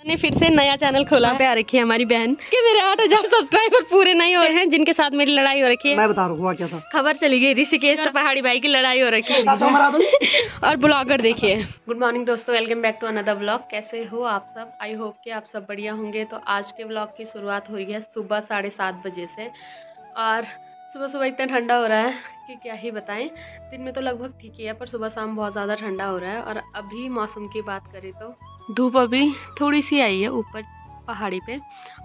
ने फिर से नया चैनल खोला पे आ रखी है हमारी बहन कि मेरे 8000 सब्सक्राइबर पूरे नहीं हो रहे हैं, जिनके साथ मेरी लड़ाई हो रखी है। मैं बता रहा हूँ क्या था। खबर चली गई ऋषिकेश और पहाड़ी भाई की लड़ाई हो रखी है और ब्लॉगर देखिए। गुड मॉर्निंग दोस्तों, welcome back to another blog. कैसे हो आप सब? आई होप कि आप सब बढ़िया होंगे। तो आज के ब्लॉग की शुरुआत हो रही है सुबह 7:30 बजे से और सुबह सुबह इतना ठंडा हो रहा है कि क्या ही बताएं। दिन में तो लगभग ठीक ही है, पर सुबह शाम बहुत ज़्यादा ठंडा हो रहा है। और अभी मौसम की बात करें तो धूप अभी थोड़ी सी आई है ऊपर पहाड़ी पे,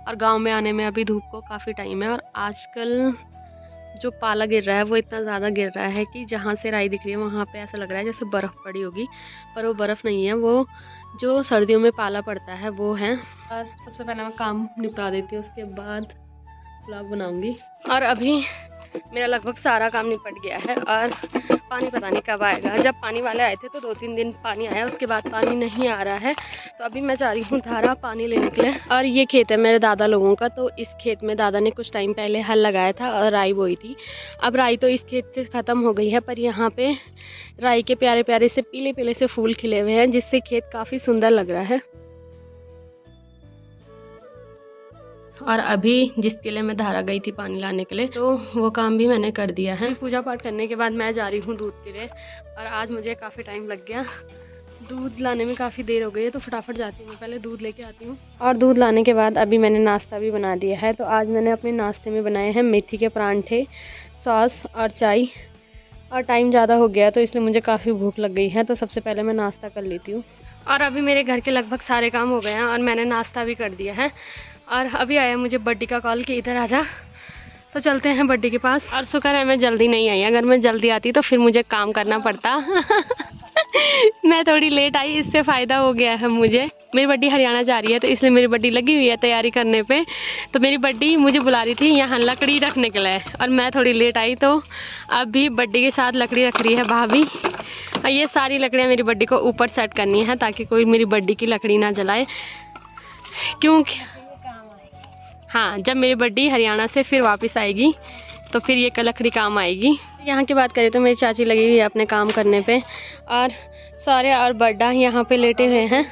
और गांव में आने में अभी धूप को काफ़ी टाइम है। और आजकल जो पाला गिर रहा है वो इतना ज़्यादा गिर रहा है कि जहाँ से राई दिख रही है वहाँ पे ऐसा लग रहा है जैसे बर्फ़ पड़ी होगी, पर वो बर्फ़ नहीं है, वो जो सर्दियों में पाला पड़ता है वो है। और सबसे पहले मैं काम निपटा देती हूँ, उसके बाद व्लॉग बनाऊँगी। और अभी मेरा लगभग सारा काम निपट गया है और पानी पता नहीं कब आएगा। जब पानी वाले आए थे तो 2-3 दिन पानी आया, उसके बाद पानी नहीं आ रहा है। तो अभी मैं जा रही हूँ धारा पानी लेने के लिए। और ये खेत है मेरे दादा लोगों का, तो इस खेत में दादा ने कुछ टाइम पहले हल लगाया था और राई बोई थी। अब राई तो इस खेत से ख़त्म हो गई है, पर यहाँ पे राई के प्यारे प्यारे से पीले पीले से फूल खिले हुए हैं, जिससे खेत काफ़ी सुंदर लग रहा है। और अभी जिसके लिए मैं धारा गई थी पानी लाने के लिए, तो वो काम भी मैंने कर दिया है। पूजा पाठ करने के बाद मैं जा रही हूँ दूध के लिए, और आज मुझे काफ़ी टाइम लग गया। दूध लाने में काफ़ी देर हो गई है, तो फटाफट जाती हूँ, पहले दूध लेके आती हूँ। और दूध लाने के बाद अभी मैंने नाश्ता भी बना दिया है। तो आज मैंने अपने नाश्ते में बनाए हैं मेथी के परांठे, सॉस और चाय। और टाइम ज़्यादा हो गया तो इसलिए मुझे काफ़ी भूख लग गई है, तो सबसे पहले मैं नाश्ता कर लेती हूँ। और अभी मेरे घर के लगभग सारे काम हो गए हैं और मैंने नाश्ता भी कर दिया है। और अभी आया मुझे बड्डी का कॉल कि इधर आजा, तो चलते हैं बड्डी के पास। और शुक्र है मैं जल्दी नहीं आई, अगर मैं जल्दी आती तो फिर मुझे काम करना पड़ता। मैं थोड़ी लेट आई, इससे फ़ायदा हो गया है मुझे। मेरी बड्डी हरियाणा जा रही है, तो इसलिए मेरी बड्डी लगी हुई है तैयारी करने पे। तो मेरी बड्डी मुझे बुला रही थी यहाँ लकड़ी रखने के लिए, और मैं थोड़ी लेट आई, तो अभी बड्डी के साथ लकड़ी रख रही है भाभी। और ये सारी लकड़ियाँ मेरी बड्डी को ऊपर सेट करनी है ताकि कोई मेरी बड्डी की लकड़ी ना जलाए, क्योंकि हाँ, जब मेरी बड्डी हरियाणा से फिर वापस आएगी तो फिर ये लकड़ी काम आएगी। यहाँ की बात करें तो मेरी चाची लगी हुई है अपने काम करने पे, और सारे और बड्डा यहाँ पे लेटे हुए हैं।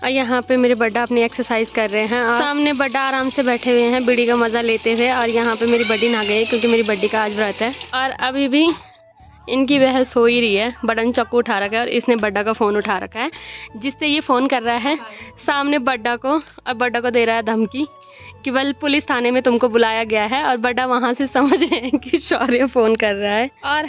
और यहाँ पे मेरे बड्डा अपनी एक्सरसाइज कर रहे हैं, और सामने बड्डा आराम से बैठे हुए हैं बीड़ी का मज़ा लेते हुए। और यहाँ पे मेरी बड्डी नहा गई है क्योंकि मेरी बड्डी का आज व्रत है। और अभी भी इनकी बहस हो ही रही है। बटन चक्कू उठा रखा है और इसने बड्डा का फ़ोन उठा रखा है, जिससे ये फ़ोन कर रहा है सामने बड्डा को, और बड्डा को दे रहा है धमकी कि बल पुलिस थाने में तुमको बुलाया गया है। और बड्डा वहाँ से समझ रहे हैं कि शौर्य फ़ोन कर रहा है। और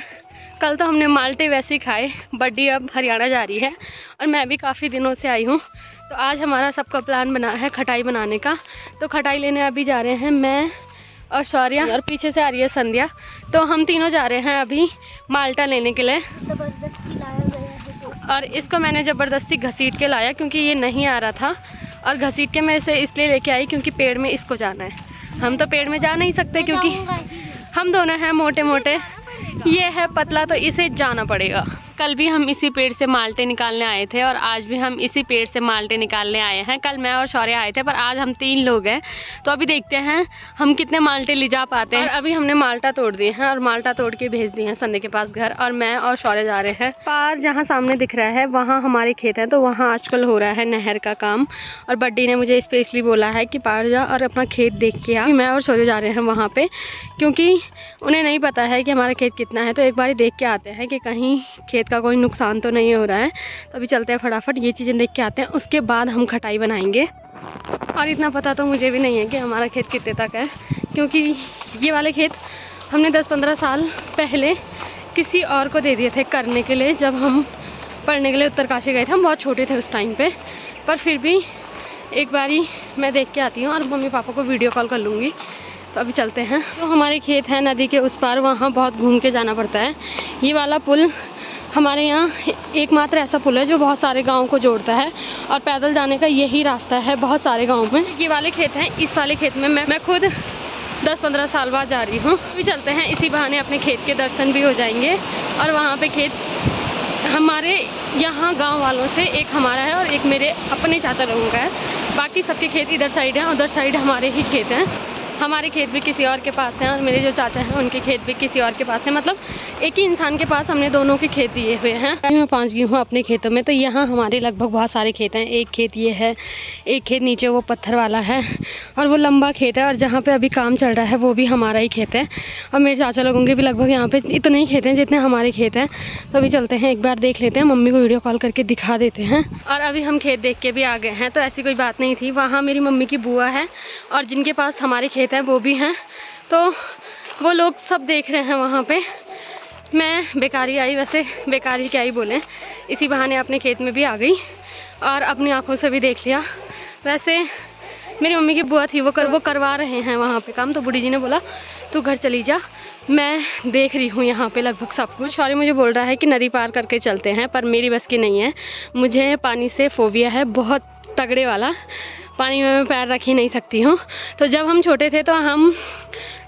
कल तो हमने माल्टे वैसे ही खाए। बड्डी अब हरियाणा जा रही है और मैं भी काफ़ी दिनों से आई हूँ, तो आज हमारा सबका प्लान बना है खटाई बनाने का। तो खटाई लेने अभी जा रहे हैं मैं और शौर्य, और पीछे से आ रही है संध्या। तो हम तीनों जा रहे हैं अभी माल्टा लेने के लिए। और इसको मैंने ज़बरदस्ती घसीट के लाया क्योंकि ये नहीं आ रहा था, और घसीट के मैं इसे इसलिए लेके आई क्योंकि पेड़ में इसको जाना है। हम तो पेड़ में जा नहीं सकते क्योंकि हम दोनों हैं मोटे मोटे, ये है पतला, तो इसे जाना पड़ेगा। कल भी हम इसी पेड़ से माल्टे निकालने आए थे और आज भी हम इसी पेड़ से माल्टे निकालने आए हैं। कल मैं और शौर्य आए थे, पर आज हम 3 लोग हैं, तो अभी देखते हैं हम कितने माल्टे ले जा पाते हैं। और अभी हमने माल्टा तोड़ दिए हैं और माल्टा तोड़ के भेज दिए हैं संध्या के पास घर, और मैं और शौर्य जा रहे हैं पार। जहाँ सामने दिख रहा है वहाँ हमारे खेत हैं, तो वहाँ आजकल हो रहा है नहर का काम। और बड्डी ने मुझे स्पेशली बोला है कि पार जा और अपना खेत देख के आ। मैं और शौर्य जा रहे हैं वहाँ पे, क्योंकि उन्हें नहीं पता है कि हमारा खेत कितना है, तो एक बार देख के आते हैं कि कहीं खेत का कोई नुकसान तो नहीं हो रहा है। तो अभी चलते हैं फटाफट, ये चीज़ें देख के आते हैं, उसके बाद हम खटाई बनाएंगे। और इतना पता तो मुझे भी नहीं है कि हमारा खेत कितने तक है, क्योंकि ये वाले खेत हमने 10-15 साल पहले किसी और को दे दिए थे करने के लिए। जब हम पढ़ने के लिए उत्तरकाशी गए थे, हम बहुत छोटे थे उस टाइम पे, पर फिर भी एक बारी मैं देख के आती हूँ और मम्मी पापा को वीडियो कॉल कर लूँगी। तो अभी चलते हैं। तो हमारे खेत है नदी के उस पार, वहाँ बहुत घूम के जाना पड़ता है। ये वाला पुल हमारे यहाँ एकमात्र ऐसा पुल है जो बहुत सारे गाँव को जोड़ता है, और पैदल जाने का यही रास्ता है बहुत सारे गाँव में। ये वाले खेत हैं, इस वाले खेत में मैं खुद 10-15 साल बाद जा रही हूँ। अभी चलते हैं, इसी बहाने अपने खेत के दर्शन भी हो जाएंगे। और वहाँ पे खेत हमारे यहाँ गांव वालों से एक हमारा है और एक मेरे अपने चाचा लोगों का है। बाकी सबके खेत इधर साइड हैं, उधर साइड हमारे ही खेत हैं। हमारे खेत भी किसी और के पास हैं और मेरे जो चाचा हैं उनके खेत भी किसी और के पास हैं। मतलब एक ही इंसान के पास हमने दोनों के खेत दिए हुए हैं। मैं पहुंच गई हूँ अपने खेतों में। तो यहाँ हमारे लगभग बहुत सारे खेत हैं। एक खेत ये है, एक खेत नीचे वो पत्थर वाला है और वो लंबा खेत है, और जहाँ पे अभी काम चल रहा है वो भी हमारा ही खेत है। और मेरे चाचा लोगों के भी लगभग यहाँ पे इतने ही खेत हैं जितने हमारे खेत हैं। तो अभी चलते हैं, एक बार देख लेते हैं, मम्मी को वीडियो कॉल करके दिखा देते हैं। और अभी हम खेत देख के भी आ गए हैं, तो ऐसी कोई बात नहीं थी। वहाँ मेरी मम्मी की बुआ है और जिनके पास हमारे खेत हैं वो भी हैं, तो वो लोग सब देख रहे हैं वहाँ पे। मैं बेकारी आई, वैसे बेकारी क्या ही बोलें, इसी बहाने अपने खेत में भी आ गई और अपनी आंखों से भी देख लिया। वैसे मेरी मम्मी की बुआ थी, वो करवा रहे हैं वहाँ पे काम। तो बूढ़ी जी ने बोला तू घर चली जा, मैं देख रही हूँ यहाँ पे लगभग सब कुछ। और मुझे बोल रहा है कि नदी पार करके चलते हैं, पर मेरी बस की नहीं है। मुझे पानी से फोबिया है, बहुत तगड़े वाला। पानी में मैं पैर रख ही नहीं सकती हूँ। तो जब हम छोटे थे तो हम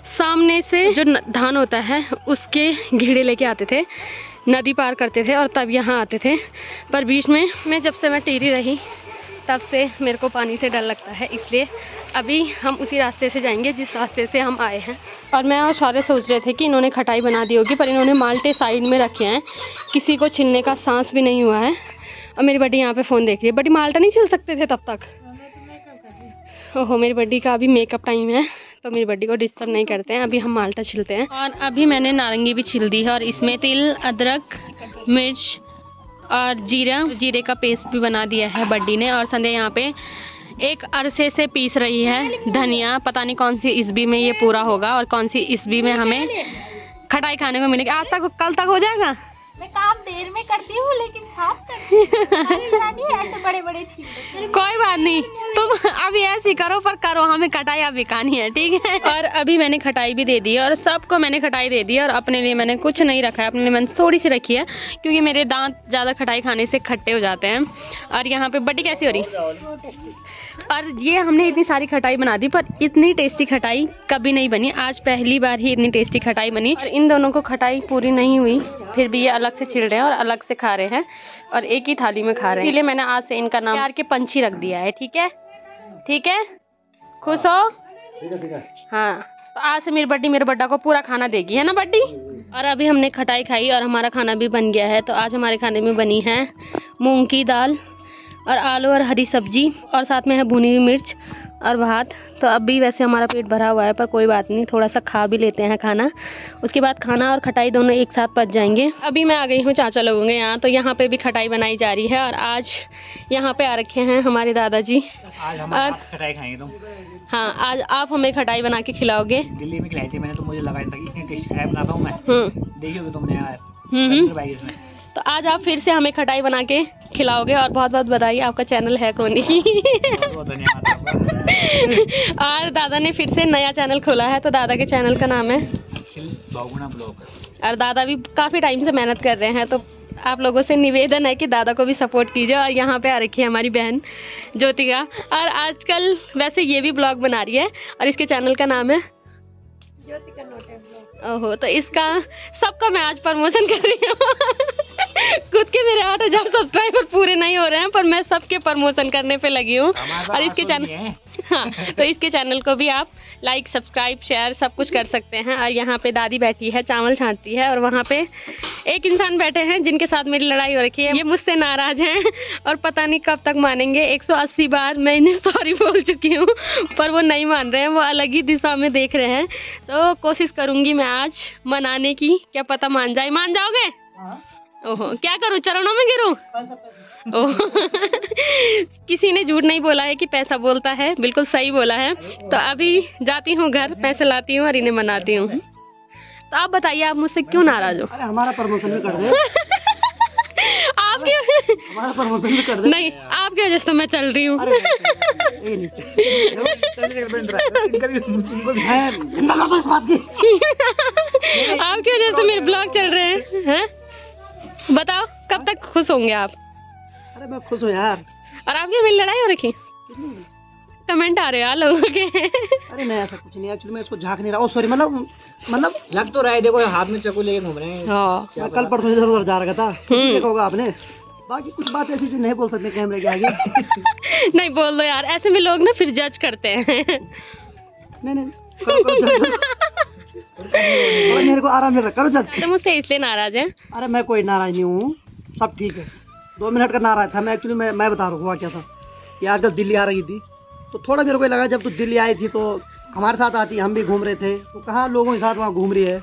सामने से जो धान होता है उसके घीड़े लेके आते थे, नदी पार करते थे और तब यहाँ आते थे। पर बीच में जब से मैं टीरी रही तब से मेरे को पानी से डर लगता है, इसलिए अभी हम उसी रास्ते से जाएंगे जिस रास्ते से हम आए हैं। और मैं और शौर्य सोच रहे थे कि इन्होंने खटाई बना दी होगी, पर इन्होंने माल्टे साइड में रखे हैं, किसी को छिलने का सांस भी नहीं हुआ है। और मेरी बड्डी यहाँ पे फ़ोन देख रही है। बड्डी माल्टा नहीं छिल सकते थे तब तक? ओहो, मेरी बड्डी का अभी मेकअप टाइम है, तो मेरी बड्डी को डिस्टर्ब नहीं करते हैं। अभी हम माल्टा छिलते हैं। और अभी मैंने नारंगी भी छिल दी है और इसमें तिल, अदरक, मिर्च और जीरे का पेस्ट भी बना दिया है बड्डी ने। और संध्या यहाँ पे एक अरसे से पीस रही है धनिया। पता नहीं कौन सी ईस्वी में ये पूरा होगा और कौन सी ईस्वी में हमें खटाई खाने को मिलेगी। आज तक, कल तक हो जाएगा। मैं काम देर में करती हूँ लेकिन साफ करती हूँ। ऐसे बड़े बड़े छील। कोई बात नहीं, तुम अभी ऐसी करो, पर करो, हमें खटाई अभी खानी है, ठीक है। और अभी मैंने खटाई भी दे दी है और सबको मैंने खटाई दे दी है। और अपने लिए मैंने कुछ नहीं रखा है, अपने लिए मैंने थोड़ी सी रखी है क्योंकि मेरे दांत ज़्यादा खटाई खाने से खट्टे हो जाते हैं। और यहाँ पे बड्डी कैसी हो रही? और ये हमने इतनी सारी खटाई बना दी, पर इतनी टेस्टी खटाई कभी नहीं बनी। आज पहली बार ही इतनी टेस्टी खटाई बनी। और इन दोनों को खटाई पूरी नहीं हुई, फिर भी ये अलग से छिल रहे हैं और अलग से खा रहे हैं और एक ही थाली में खा रहे हैं। इसलिए मैंने आज से इनका नाम प्यार के पंछी रख दिया है, ठीक है? ठीक है, खुश हो? ठीक है। हाँ, तो आज से मेरी बड्डी मेरे बड्डा को पूरा खाना देगी, है ना बड्डी? और अभी हमने खटाई खाई और हमारा खाना भी बन गया है। तो आज हमारे खाने में बनी है मूंग की दाल और आलू और हरी सब्जी और साथ में है भुनी हुई मिर्च और भात। तो अभी वैसे हमारा पेट भरा हुआ है, पर कोई बात नहीं, थोड़ा सा खा भी लेते हैं खाना। उसके बाद खाना और खटाई दोनों एक साथ पच जाएंगे। अभी मैं आ गई हूँ चाचा लोगों के यहाँ, तो यहाँ पे भी खटाई बनाई जा रही है। और आज यहाँ पे आ रखे हैं हमारे दादाजी। आज हम खटाई खाएंगे तुम? हाँ, आज आप हमें खटाई बना के खिलाओगे। दिल्ली में खिलाई थी मैंने, तो मुझे लगा था कि इतनी टेस्टी खटाई बनाता हूँ मैं। देखियोगे तुमने यार। इसमें तो आज आप फिर से हमें खटाई बना के खिलाओगे। और बहुत बहुत बधाई, आपका चैनल है कौन ही। बहुत धन्यवाद आपका। और दादा ने फिर से नया चैनल खोला है, तो दादा के चैनल का नाम है बहुगुणा ब्लॉग। और दादा भी काफी टाइम से मेहनत कर रहे हैं, तो आप लोगों से निवेदन है कि दादा को भी सपोर्ट कीजिए। और यहाँ पे आ रखी है हमारी बहन ज्योतिका, और आजकल वैसे ये भी ब्लॉग बना रही है और इसके चैनल का नाम है ज्योतिका नोटे ब्लॉग। ओहो, तो इसका सबका मैं आज प्रमोशन कर रही हूँ। खुद के मेरे 8000 सब्सक्राइबर पूरे नहीं हो रहे हैं, पर मैं सबके प्रमोशन करने पे लगी हूँ। और इसके चैनल, हाँ, तो इसके चैनल को भी आप लाइक, सब्सक्राइब, शेयर सब कुछ कर सकते हैं। और यहाँ पे दादी बैठी है, चावल छांटती है। और वहाँ पे एक इंसान बैठे हैं जिनके साथ मेरी लड़ाई हो रखी है। ये मुझसे नाराज हैं और पता नहीं कब तक मानेंगे। 180 बार मैं इन्हें सॉरी बोल चुकी हूँ, पर वो नहीं मान रहे हैं, वो अलग ही दिशा में देख रहे हैं। तो कोशिश करूंगी मैं आज मनाने की, क्या पता मान जाए। मान जाओगे? ओहो, क्या करूँ, चरणों में गिरूं? ओह, किसी ने झूठ नहीं बोला है कि पैसा बोलता है, बिल्कुल सही बोला है। तो अभी जाती हूँ घर, पैसे लाती हूँ और इन्हें मनाती हूँ। तो आप बताइए, आप मुझसे क्यों नाराज हो? अरे हमारा प्रमोशन भी कर दे। आपकी हमारा प्रमोशन भी कर दे। नहीं, आपकी वजह से तो मैं चल रही हूँ। आपकी वजह से मेरे ब्लॉग चल रहे हैं। बताओ कब तक खुश होंगे आप? अरे मैं खुश हूँ यार। और आपकी मेरी लड़ाई हो रखी? कमेंट आ रहे हैं लोगों के। अरे नहीं, ऐसा कुछ नहीं, एक्चुअली मैं इसको झाँक नहीं रहा। ओ सॉरी, मतलब लग तो रहा है, देखो हाथ में चाकू लेके घूम रहे हैं। हाँ, मैं कल परसों इधर उधर जा रहा था, देखा होगा आपने। बाकी कुछ बात ऐसी जो नहीं बोल सकते कैमरे के आगे। नहीं बोल दो यार, ऐसे में लोग ना फिर जज करते हैं। नहीं, करो। मेरे को आराम मिल रहा, करो जल्दी। तो मुझसे इसलिए नाराज है? अरे मैं कोई नाराज नहीं हूँ, सब ठीक है। 2 मिनट का नाराज था मैं, एक्चुअली मैं बता रहा हूँ हुआ क्या था कि आजकल दिल्ली आ रही थी तो थोड़ा मेरे को लगा जब तू दिल्ली आई थी तो हमारे साथ आती, हम भी घूम रहे थे, तो कहाँ लोगों के साथ वहाँ घूम रही है।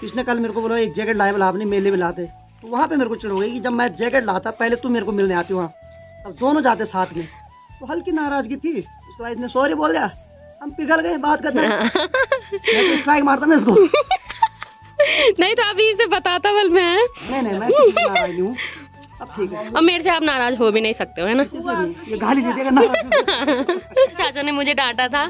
इसने कल मेरे को बोला एक जैकेट लाए, बोला आपने मेले में लाते, तो वहाँ पे मेरे को चिढ़ हो गई कि जब मैं जैकेट लाता पहले तू मेरे को मिलने आती वहाँ, अब दोनों जाते साथ में, तो हल्की नाराजगी थी। उसके बाद इसने सॉरी बोल दिया, हम पिघल गए बात करते हैं। स्ट्राइक मारता मैं इसको। नहीं तो अभी इसे बताता बल मैं। नहीं मैं नाराज नहीं हूँ, अब ठीक है। और मेरे से आप नाराज हो भी नहीं सकते हो, है ना? ये गाली दे देगा नाराज। चाचा ने मुझे डांटा था,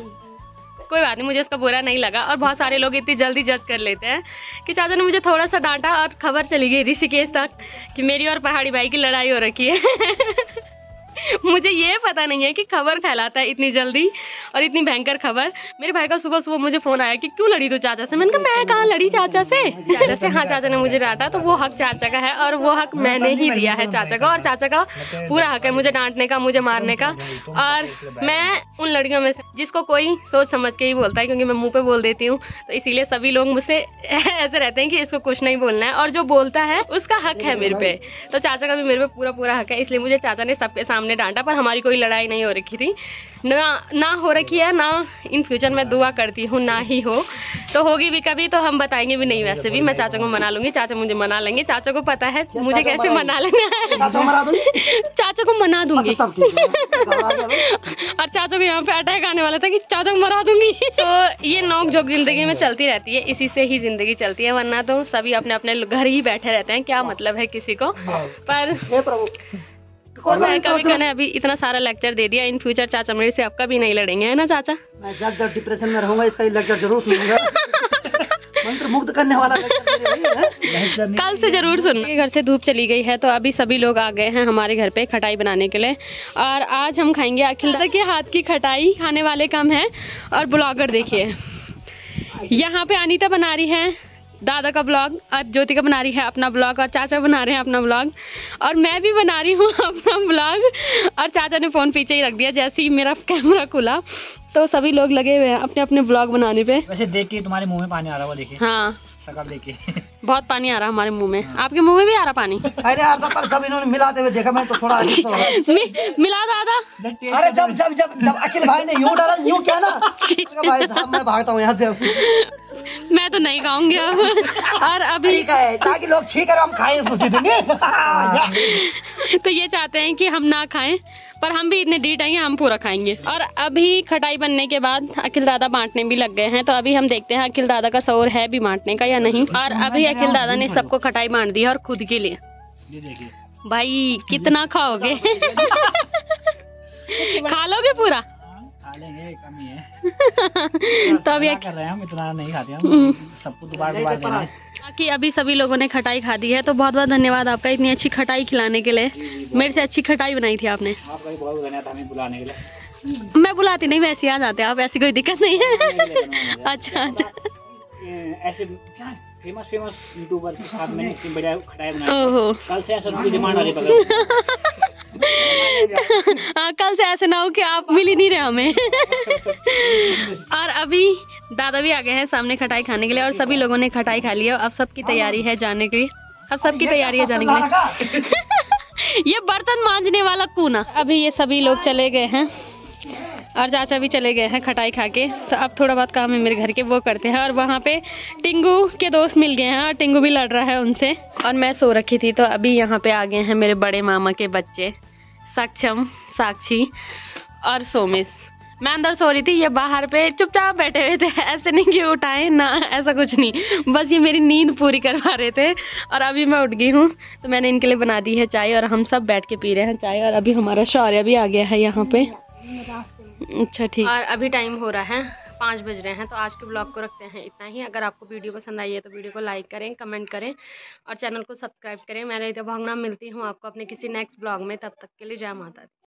कोई बात नहीं, मुझे उसका बुरा नहीं लगा। और बहुत सारे लोग इतनी जल्दी जज कर लेते हैं कि चाचा ने मुझे थोड़ा सा डांटा और खबर चली गई ऋषिकेश तक कि मेरी और पहाड़ी भाई की लड़ाई हो रखी है। मुझे ये पता नहीं है कि खबर फैलाता है इतनी जल्दी और इतनी भयंकर खबर। मेरे भाई का सुबह सुबह मुझे फोन आया कि क्यों लड़ी तू चाचा से। मैंने कहा मैं कहाँ लड़ी चाचा से। हाँ चाचा ने मुझे डांटा, तो वो हक चाचा का है और वो हक मैंने ही दिया है चाचा का, और चाचा का पूरा हक है मुझे डांटने का, मुझे मारने का। और मैं उन लड़कियों में से जिसको कोई सोच समझ के ही बोलता है, क्योंकि मैं मुंह पे बोल देती हूँ, तो इसीलिए सभी लोग मुझसे ऐसे रहते हैं कि इसको कुछ नहीं बोलना है, और जो बोलता है उसका हक है मेरे पे। तो चाचा का भी मेरे पे पूरा हक है, इसलिए मुझे चाचा ने सबके सामने डांटा। पर हमारी कोई लड़ाई नहीं हो रखी थी, ना हो रखी है, ना इन फ्यूचर मैं दुआ करती हूँ ना ही हो। तो होगी भी कभी तो हम बताएंगे भी नहीं। वैसे भी मैं चाचा को मना लूंगी, चाचा मुझे मना लेंगे, चाचा को पता है मुझे कैसे मना लेना है। चाचा को मना दूंगी। और चाचा को यहाँ पे अटैक आने वाला था कि चाचा को मरा दूंगी। तो ये नोक झोंक जिंदगी में चलती रहती है, इसी से ही जिंदगी चलती है, वरना तो सभी अपने अपने घर ही बैठे रहते हैं, क्या मतलब है किसी को। पर मैंने अभी इतना सारा लेक्चर दे दिया, इन फ्यूचर चाचा मेरे से आपका भी नहीं लड़ेंगे, है ना चाचा? मैं जब डिप्रेशन में रहूंगा इसका लेक्चर जरूर सुनूंगा। मंत्र मुक्त करने वाला लेक्चर कल से जरूर सुनना। घर से धूप चली गई है तो अभी सभी लोग आ गए हैं हमारे घर पे खटाई बनाने के लिए, और आज हम खाएंगे अखिल दादा के हाथ की खटाई। खाने वाले कम है और ब्लॉगर देखिए, यहाँ पे अनीता बना रही है दादा का ब्लॉग, और ज्योतिका बना रही है अपना ब्लॉग, और चाचा बना रहे हैं अपना ब्लॉग, और मैं भी बना रही हूँ अपना ब्लॉग। और चाचा ने फोन पीछे ही रख दिया जैसे ही मेरा कैमरा खुला, तो सभी लोग लगे हुए हैं अपने अपने ब्लॉग बनाने पे। वैसे देख के तुम्हारे मुंह में पानी आ रहा है, देखिए। हाँ शक्ल देख के बहुत पानी आ रहा है हमारे मुंह में। आपके मुंह में भी आ रहा पानी? अरे यार पर जब इन्होंने मिलाते हुए देखा मैं तो थोड़ा मिला दादा। अरे जब अखिल भाई ने यूं डाला, यूं क्या ना भाई साहब मैं भागता हूँ यहाँ से। मैं तो नहीं खाऊंगी अब। और अभी ताकि लोग छींक कर हम खाएं इसको सीधे। तो ये चाहते हैं कि हम ना खाएं, पर हम भी इतने डीट आएंगे, हम पूरा खाएंगे। और अभी खटाई बनने के बाद अखिल दादा बांटने भी लग गए हैं, तो अभी हम देखते हैं अखिल दादा का शौर है भी बांटने का या नहीं। और अभी अखिल दादा ने सबको खटाई बांट दी है, और खुद के लिए। भाई कितना खाओगे? खा लोगे पूरा? खा लेंगे, कमी है। तो अभी कर रहे हैं हम, इतना नहीं खाते हम, सबको दोबारा देना है। कि अभी सभी लोगों ने खटाई खा दी है, तो बहुत बहुत धन्यवाद आपका इतनी अच्छी खटाई खिलाने के लिए। मेरे से अच्छी खटाई बनाई थी आपने। आपका भी बहुत धन्यवाद हमें बुलाने के लिए। मैं बुलाती नहीं, वैसे आ जाते आप, ऐसी कोई दिक्कत नहीं है। अच्छा ऐसे क्या फेमस यूट्यूबर के साथ मैंने इतनी बढ़िया खटाई बनाई, कल से ऐसा उनकी डिमांड आ रही पकड़। हाँ कल से ऐसे ना हो कि आप मिल ही नहीं रहे हमें। और अभी दादा भी आ गए हैं सामने खटाई खाने के लिए, और सभी लोगों ने खटाई खा लिया। अब सबकी तैयारी है जाने की, अब सबकी तैयारी है जाने के लिए। ये बर्तन मांजने वाला कूना। अभी ये सभी लोग चले गए हैं और चाचा भी चले गए हैं खटाई खा के, तो अब थोड़ा बहुत काम है मेरे घर के, वो करते हैं। और वहाँ पे टिंगू के दोस्त मिल गए हैं, और टिंगू भी लड़ रहा है उनसे, और मैं सो रखी थी। तो अभी यहाँ पे आ गए हैं मेरे बड़े मामा के बच्चे, सक्षम, साक्षी और सोमिस। मैं अंदर सो रही थी, ये बाहर पे चुपचाप बैठे हुए थे, ऐसे नहीं कि उठाए ना, ऐसा कुछ नहीं, बस ये मेरी नींद पूरी करवा रहे थे। और अभी मैं उठ गई हूँ, तो मैंने इनके लिए बना दी है चाय, और हम सब बैठ के पी रहे हैं चाय। और अभी हमारा शौर्य भी आ गया है यहाँ पे। अच्छा ठीक। और अभी टाइम हो रहा है 5 बज रहे हैं, तो आज के ब्लॉग को रखते हैं इतना ही। अगर आपको वीडियो पसंद आई है तो वीडियो को लाइक करें, कमेंट करें और चैनल को सब्सक्राइब करें। मैं रही तो भावना, मिलती हूँ आपको अपने किसी नेक्स्ट ब्लॉग में, तब तक के लिए जय माता दी।